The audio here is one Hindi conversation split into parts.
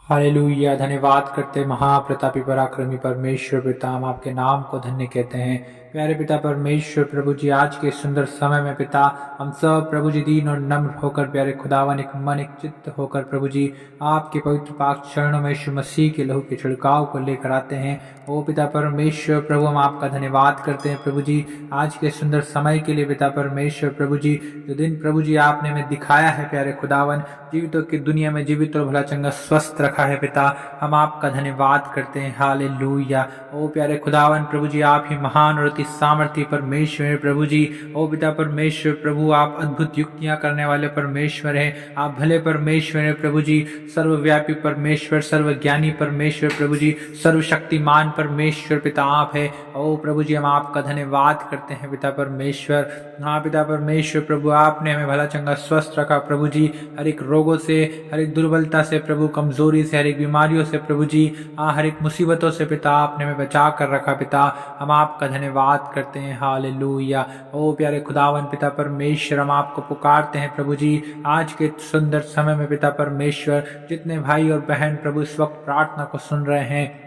हालेलुया। धन्यवाद करते महाप्रतापी पराक्रमी परमेश्वर पिता, हम आपके नाम को धन्य कहते हैं। प्यारे पिता परमेश्वर प्रभु जी, आज के सुंदर समय में पिता हम सब प्रभु जी दीन और नम्र होकर प्यारे खुदावन एक मन एक चित्त होकर प्रभु जी आपके पवित्र पाक चरणों में यीशु मसीह के लहू के छिड़काव को लेकर आते हैं। ओ पिता परमेश्वर प्रभु, हम आपका धन्यवाद करते हैं प्रभु जी आज के सुंदर समय के लिए। पिता परमेश्वर प्रभु जी, जो दिन प्रभु जी आपने हमें दिखाया है प्यारे खुदावन, जीवितों की दुनिया में जीवित और भला चंगा स्वस्थ रखा है पिता, हम आपका धन्यवाद करते हैं। हालेलुया। ओ प्यारे खुदावन प्रभु जी, आप ही महान और अति सामर्थ्य परमेश्वर हैं प्रभु जी। ओ पिता परमेश्वर प्रभु, आप अद्भुत युक्तियां करने वाले परमेश्वर हैं। आप भले परमेश्वर हैं प्रभु जी, सर्वव्यापी परमेश्वर, सर्वज्ञानी परमेश्वर प्रभु जी, सर्वशक्तिमान परमेश्वर पिता आप है। ओ प्रभु जी, हम आपका धन्यवाद करते हैं पिता परमेश्वर। हाँ पिता परमेश्वर प्रभु, आपने हमें भला चंगा स्वस्थ रखा प्रभु जी, हर एक रोगों से, हर एक दुर्बलता से प्रभु, कमजोरी से, हर एक बीमारियों से प्रभु जी, हर एक मुसीबतों से पिता आपने हमें बचा कर रखा पिता, हम आपका धन्यवाद करते हैं। हालेलुया। ओ प्यारे खुदावन पिता परमेश्वर, हम आपको पुकारते हैं प्रभु जी आज के सुंदर समय में पिता परमेश्वर, जितने भाई और बहन प्रभु इस वक्त प्रार्थना को सुन रहे हैं,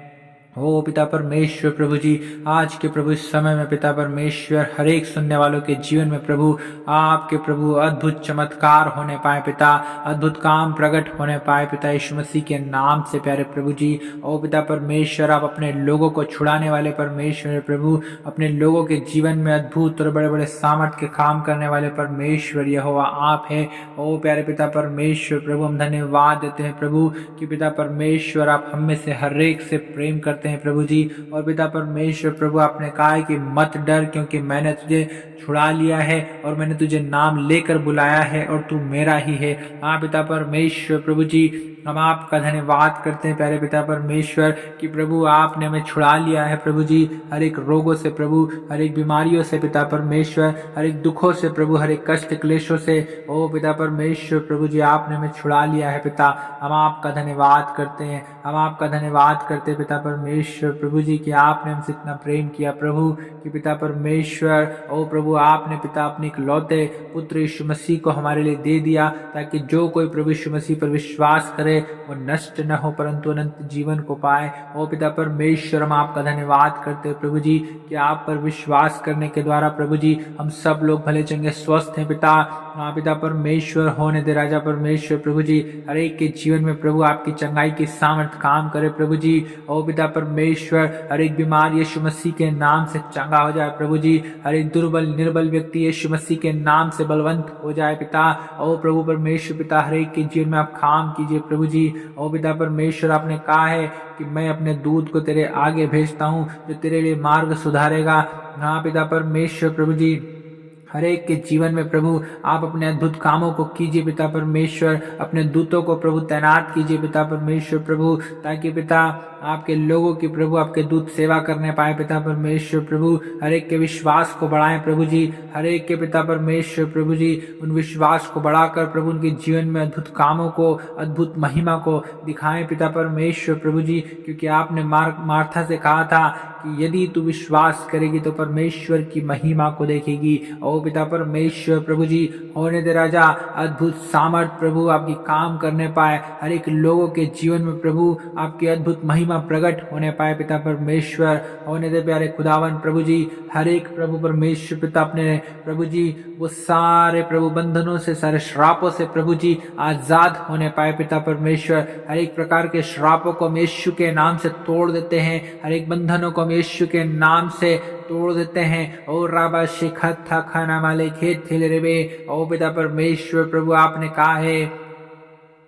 ओ पिता परमेश्वर प्रभु जी, आज के प्रभु इस समय में पिता परमेश्वर हर एक सुनने वालों के जीवन में प्रभु आपके प्रभु अद्भुत चमत्कार होने पाए पिता, अद्भुत काम प्रकट होने पाए पिता, यीशु मसीह के नाम से प्यारे प्रभु जी। ओ पिता परमेश्वर, आप अपने लोगों को छुड़ाने वाले परमेश्वर प्रभु, अपने लोगों के जीवन में अद्भुत और बड़े बड़े सामर्थ के काम करने वाले परमेश्वर यहोवा आप है। ओ प्यारे पिता परमेश्वर प्रभु, हम धन्यवाद देते हैं प्रभु कि पिता परमेश्वर आप हम में से हर एक से प्रेम करते हैं प्रभु जी। और पिता परमेश्वर प्रभु, आपने कहा है कि मत डर, क्योंकि मैंने तुझे छुड़ा लिया है और मैंने तुझे नाम लेकर बुलाया है और तू मेरा ही है। हाँ पिता परमेश्वर प्रभु जी, हम आपका धन्यवाद करते हैं प्यारे पिता परमेश्वर कि प्रभु आपने हमें छुड़ा लिया है प्रभु जी, हर एक रोगों से प्रभु, हर एक बीमारियों से पिता परमेश्वर, हर एक दुखों से प्रभु, हर एक कष्ट क्लेशों से। ओ पिता परमेश्वर प्रभु जी, आपने हमें छुड़ा लिया है पिता, हम आपका धन्यवाद करते हैं। हम आपका धन्यवाद करते हैं पिता परमेश्वर प्रभु जी कि आपने हमसे इतना प्रेम किया प्रभु कि पिता परमेश्वर, ओ प्रभु आपने पिता अपने इकलौते पुत्र यीशु मसीह को हमारे लिए दे दिया, ताकि जो कोई प्रभु यीशु मसीह पर विश्वास करे वो नष्ट न हो परंतु अनंत जीवन को पाए। ओ पिता परमेश्वर, हम आपका धन्यवाद करते हैं प्रभु जी कि आप पर विश्वास करने के द्वारा प्रभु जी हम सब लोग भले चंगे स्वस्थ हैं पिता। हाँ पिता परमेश्वर, होने दे राजा परमेश्वर प्रभु जी, हर एक के जीवन में प्रभु आपकी चंगाई की सामर्थ काम करे प्रभु जी। ओ पिता परमेश्वर, हर एक बीमार यीशु मसीह के नाम से चंगा हो जाए प्रभु जी, हर एक दुर्बल निर्बल व्यक्ति यीशु मसीह के नाम से बलवंत हो जाए पिता। ओ प्रभु परमेश्वर पिता, हर एक के जीवन में आप काम कीजिए प्रभु जी। ओ पिता परमेश्वर, आपने कहा है कि मैं अपने दूत को तेरे आगे भेजता हूँ जो तेरे लिए मार्ग सुधारेगा। हाँ पिता परमेश्वर प्रभु जी, हर एक के जीवन में प्रभु आप अपने अद्भुत कामों को कीजिए पिता परमेश्वर, अपने दूतों को प्रभु तैनात कीजिए पिता परमेश्वर प्रभु, ताकि पिता आपके लोगों की प्रभु आपके दूत सेवा करने पाए पिता परमेश्वर प्रभु। हर एक के विश्वास को बढ़ाएं प्रभु जी, हर एक के पिता परमेश्वर प्रभु जी उन विश्वास को बढ़ाकर प्रभु उनके जीवन में अद्भुत कामों को, अद्भुत महिमा को दिखाएं पिता परमेश्वर प्रभु जी। क्योंकि आपने मार्था से कहा था कि यदि तू विश्वास करेगी तो परमेश्वर की महिमा को देखेगी। ओ पिता परमेश्वर प्रभु जी, होने दे राजा अद्भुत सामर्थ प्रभु आपकी काम करने पाए, हर एक लोगों के जीवन में प्रभु आपकी अद्भुत महिमा प्रकट होने पाए पिता परमेश्वर। होने दे प्यारे खुदावन प्रभु जी, हर एक प्रभु परमेश्वर पिता अपने प्रभु जी वो सारे प्रभु बंधनों से, सारे श्रापों से प्रभु जी आजाद होने पाए पिता परमेश्वर। हर एक प्रकार के श्रापों को हम यीशु के नाम से तोड़ देते हैं, हर एक बंधनों को हम यीशु के नाम से तोड़ देते हैं। ओ राबा शिखत था खाना माले खेत खेले रे। ओ पिता परमेश्वर प्रभु, आपने कहा है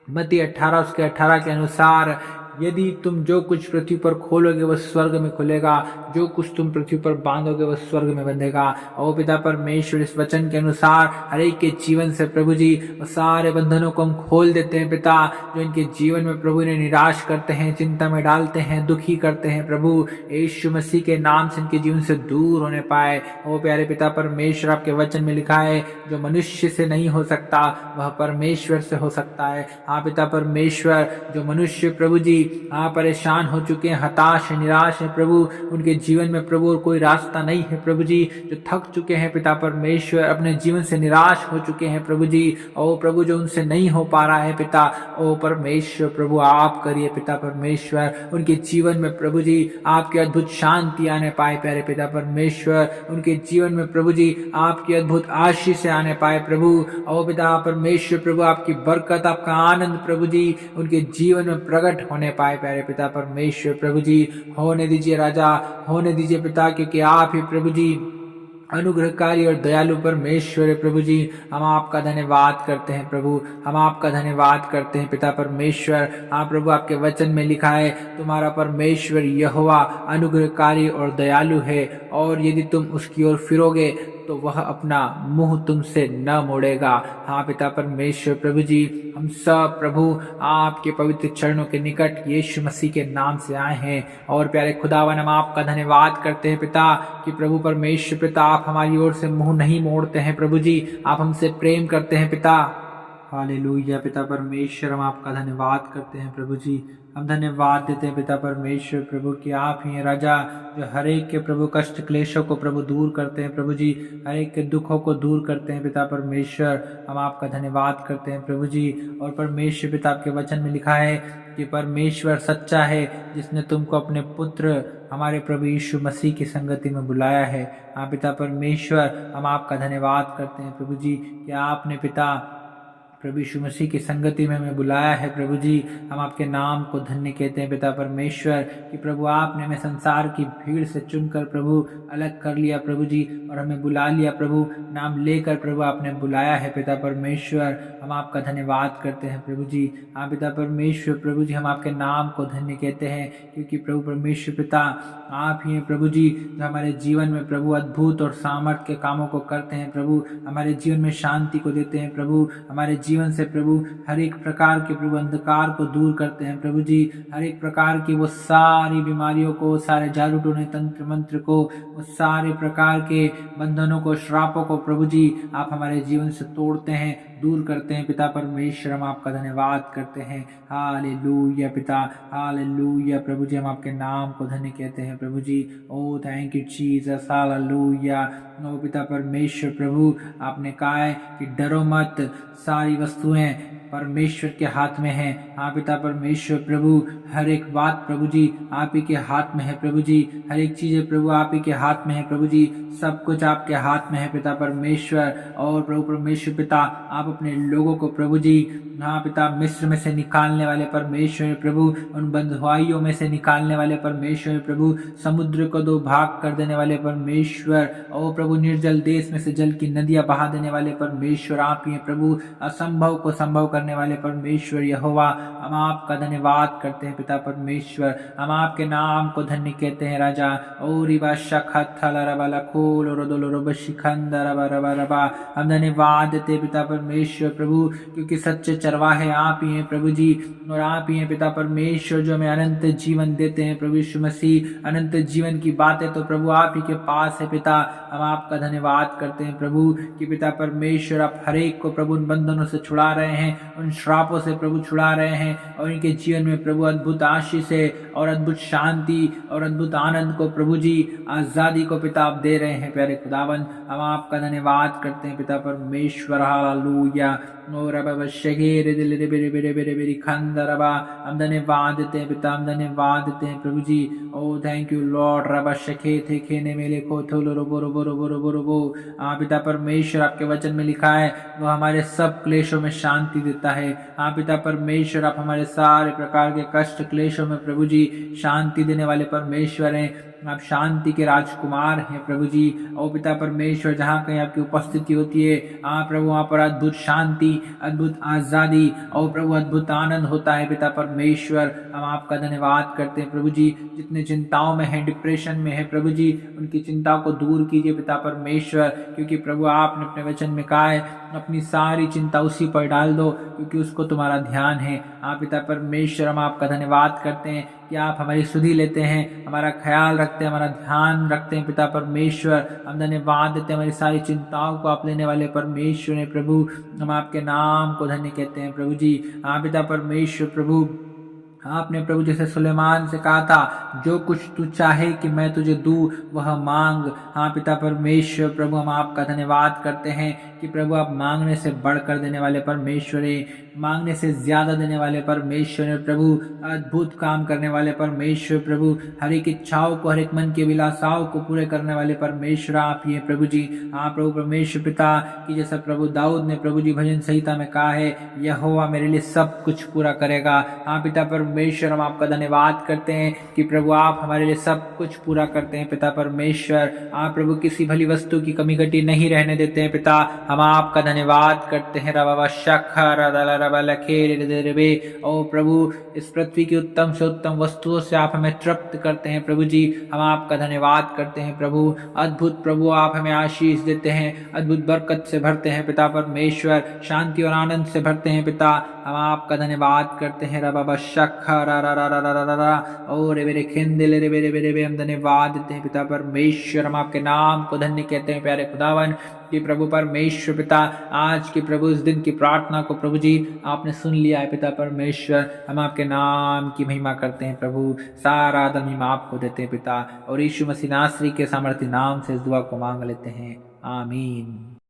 मत्ती 18 उसके 18 के अनुसार, यदि तुम जो कुछ पृथ्वी पर खोलोगे वह स्वर्ग में खुलेगा, जो कुछ तुम पृथ्वी पर बांधोगे वह स्वर्ग में बंधेगा। ओ पिता परमेश्वर, इस वचन के अनुसार हर एक के जीवन से प्रभु जी सारे बंधनों को हम खोल देते हैं पिता, जो इनके जीवन में प्रभु इन्हें निराश करते हैं, चिंता में डालते हैं, दुखी करते हैं प्रभु, यीशु मसीह के नाम से इनके जीवन से दूर होने पाए। ओ प्यारे पिता परमेश्वर, आपके वचन में लिखा है जो मनुष्य से नहीं हो सकता वह परमेश्वर से हो सकता है। हाँ पिता परमेश्वर, जो मनुष्य प्रभु जी आप परेशान हो चुके हैं, हताश है, निराश है प्रभु, उनके जीवन में प्रभु और कोई रास्ता नहीं है प्रभु जी, जो थक चुके हैं पिता परमेश्वर, अपने जीवन से निराश हो चुके हैं प्रभु जी, ओ प्रभु जो उनसे नहीं हो पा रहा है पिता, ओ परमेश्वर प्रभु आप करिए पिता परमेश्वर, उनके जीवन में प्रभु जी आपकी अद्भुत शांति आने पाए प्यारे पिता परमेश्वर, उनके जीवन में प्रभु जी आपकी अद्भुत आशीष आने पाए प्रभु, ओ पिता परमेश्वर प्रभु आपकी बरकत, आपका आनंद प्रभु जी उनके जीवन में प्रकट होने पाए प्यारे पिता परमेश्वर प्रभु जी, होने दीजिए राजा, होने दीजिए पिता, क्योंकि आप ही प्रभु जी अनुग्रहकारी और दयालु परमेश्वर प्रभु जी, हम आपका धन्यवाद करते हैं प्रभु, हम आपका धन्यवाद करते हैं पिता परमेश्वर। हाँ प्रभु, आपके वचन में लिखा है तुम्हारा परमेश्वर यहोवा अनुग्रहकारी और दयालु है, और यदि तुम उसकी ओर फिरोगे तो वह अपना मुंह तुमसे न मोड़ेगा। हाँ पिता परमेश्वर प्रभु जी, हम सब प्रभु आपके पवित्र चरणों के निकट यीशु मसीह के नाम से आए हैं, और प्यारे खुदावन हम आपका धन्यवाद करते हैं पिता कि प्रभु परमेश्वर पिता आप हमारी ओर से मुंह नहीं मोड़ते हैं प्रभु जी, आप हमसे प्रेम करते हैं पिता। हालेलुया पिता परमेश्वर, हम आपका धन्यवाद करते हैं प्रभु जी, हम धन्यवाद देते हैं पिता परमेश्वर प्रभु कि आप ही हैं राजा, जो हर एक के प्रभु कष्ट क्लेशों को प्रभु दूर करते हैं प्रभु जी, हर एक के दुखों को दूर करते हैं पिता परमेश्वर, हम आपका धन्यवाद करते हैं प्रभु जी। और परमेश्वर पिता आपके वचन में लिखा है कि परमेश्वर सच्चा है, जिसने तुमको अपने पुत्र हमारे प्रभु यीशु मसीह की संगति में बुलाया है। हाँ पिता परमेश्वर, हम आपका धन्यवाद करते हैं प्रभु जी कि आपने पिता प्रभु यीशु मसीह की संगति में हमें बुलाया है प्रभु जी, हम आपके नाम को धन्य कहते हैं पिता परमेश्वर कि प्रभु आपने हमें संसार की भीड़ से चुनकर प्रभु अलग कर लिया प्रभु जी, और हमें बुला लिया प्रभु, नाम लेकर प्रभु आपने बुलाया है पिता परमेश्वर, हम आपका धन्यवाद करते हैं प्रभु जी। हाँ पिता परमेश्वर प्रभु जी, हम आपके नाम को धन्य कहते हैं क्योंकि प्रभु परमेश्वर पिता आप ही हैं प्रभु जी, जो हमारे जीवन में प्रभु अद्भुत और सामर्थ्य के कामों को करते हैं प्रभु, हमारे जीवन में शांति को देते हैं प्रभु, हमारे जीवन से प्रभु हर एक प्रकार के प्रभु अंधकार को दूर करते हैं प्रभु जी, हर एक प्रकार की वो सारी बीमारियों को, सारे जादू टोने तंत्र मंत्र को, वो सारे प्रकार के बंधनों को, श्रापों को प्रभु जी आप हमारे जीवन से तोड़ते हैं, दूर करते हैं पिता परमेश्वर, हम आपका धन्यवाद करते हैं। हालेलुया पिता, हालेलुया प्रभु जी, हम आपके नाम को धन्य कहते हैं प्रभु जी। Oh thank you Jesus, hallelujah. ओ पिता परमेश्वर प्रभु, आपने कहा है कि डरो मत, सारी वस्तुएं परमेश्वर के हाथ में है। हाँ पिता परमेश्वर प्रभु, हर एक बात प्रभु जी आप ही के हाथ में है प्रभु जी, हर एक चीज़ प्रभु आप ही के हाथ में है प्रभु जी, सब कुछ आपके हाथ में है पिता परमेश्वर। और प्रभु परमेश्वर पिता, आप अपने लोगों को प्रभु जी, हाँ पिता, मिस्र में से निकालने वाले परमेश्वर प्रभु, उन बंधुआइयों में से निकालने वाले परमेश्वर प्रभु, समुद्र को दो भाग कर देने वाले परमेश्वर, और प्रभु निर्जल देश में से जल की नदियां बहा देने वाले परमेश्वर आप ही हैं प्रभु, असंभव को संभव करने वाले परमेश्वर यहोवा, हम आपका धन्यवाद करते हैं पिता परमेश्वर, हम आपके नाम को धन्य कहते हैं राजा। हम धन्यवाद देते पिता परमेश्वर प्रभु, क्योंकि सच्चे चरवाहे आप ही हैं प्रभु जी, और आप ही हैं पिता परमेश्वर जो हमें अनंत जीवन देते हैं प्रभु यीशु मसीह। अनंत जीवन की बातें तो प्रभु आप ही के पास है पिता, हम आपका धन्यवाद करते हैं प्रभु कि पिता परमेश्वर आप हर एक को प्रभु उन बंधनों से छुड़ा रहे हैं, उन श्रापों से प्रभु छुड़ा रहे हैं, और इनके जीवन में प्रभु अद्भुत आशीष है, और अद्भुत शांति और अद्भुत आनंद को प्रभु जी, आज़ादी को पिता आप दे रहे हैं प्यारे खुदावन, हम आपका धन्यवाद करते हैं पिता परमेश्वर। हालेलुया। और अब हम धन्यवाद देते हैं पिता, हम धन्यवाद देते हैं प्रभु जी। Oh thank you lord. रबा शखे थे खेने मेले को थोलो रोबो रोबो रोबो रोबो रोबो। पिता परमेश्वर, आपके वचन में लिखा है वो हमारे सब क्लेशों में शांति देता है। हाँ पिता परमेश्वर, आप हमारे सारे प्रकार के कष्ट क्लेशों में प्रभु जी शांति देने वाले परमेश्वर हैं, आप शांति के राजकुमार हैं प्रभु जी। ओ पिता परमेश्वर, जहाँ कहीं आपकी उपस्थिति होती है प्रभु, वहाँ पर अद्भुत शांति, अद्भुत आज़ादी और प्रभु अद्भुत आनंद होता है पिता परमेश्वर। हम आपका धन्यवाद करते हैं प्रभु जी। जितने चिंताओं में है, डिप्रेशन में है प्रभु जी, उनकी चिंताओं को दूर कीजिए पिता परमेश्वर, क्योंकि प्रभु आपने अपने वचन में कहा है अपनी सारी चिंता उसी पर डाल दो, क्योंकि उसको तुम्हारा ध्यान है। आप पिता परमेश्वर, हम आपका धन्यवाद करते हैं कि आप हमारी सुधि लेते हैं, हमारा ख्याल रखते हैं, हमारा ध्यान रखते हैं पिता परमेश्वर। हम धन्यवाद देते हैं हमारी सारी चिंताओं को आप लेने वाले परमेश्वर हैं प्रभु, हम आपके नाम को धन्य कहते हैं प्रभु जी। हाँ पिता परमेश्वर प्रभु, आपने प्रभु जैसे सुलेमान से कहा था, जो कुछ तू चाहे कि मैं तुझे दूँ वह मांग। हाँ पिता परमेश्वर, प्रभु हम आपका धन्यवाद करते हैं कि प्रभु आप मांगने से बढ़कर देने वाले परमेश्वर हैं, मांगने से ज्यादा देने वाले परमेश्वर हैं प्रभु, अद्भुत काम करने वाले परमेश्वर प्रभु, हर एक इच्छाओं को, हर एक मन की अभिलाषाओं को पूरे करने वाले परमेश्वर आप ही हैं प्रभु जी। हाँ प्रभु परमेश्वर पिता, कि जैसा प्रभु दाऊद ने प्रभु जी भजन संहिता में कहा है, यहोवा मेरे लिए सब कुछ पूरा करेगा। हाँ पिता परमेश्वर, हम आपका धन्यवाद करते हैं कि प्रभु आप हमारे लिए सब कुछ पूरा करते हैं पिता परमेश्वर। आप प्रभु किसी भली वस्तु की कमी घटी नहीं रहने देते हैं पिता, हम आपका धन्यवाद करते हैं। ओ प्रभु, इस पृथ्वी की उत्तम से उत्तम वस्तुओं से आप हमें तृप्त करते हैं प्रभु जी, हम आपका धन्यवाद करते हैं प्रभु। अद्भुत प्रभु आप हमें आशीष देते हैं, अद्भुत बरकत से भरते हैं पिता परमेश्वर, शांति और आनंद से भरते हैं पिता, हम आपका धन्यवाद करते हैं। और मेरे खिंदे हम धन्यवाद देते हैं पिता परमेश्वर, हम आपके नाम को धन्य कहते हैं प्यारे खुदावन कि प्रभु परमेश्वर पिता, आज की प्रभु इस दिन की प्रार्थना को प्रभु जी आपने सुन लिया है पिता परमेश्वर, हम आपके नाम की महिमा करते हैं प्रभु, सारा आदर महिमा आपको देते हैं पिता, और यीशु मसीह नासरी के सामर्थ्य नाम से इस दुआ को मांग लेते हैं, आमीन।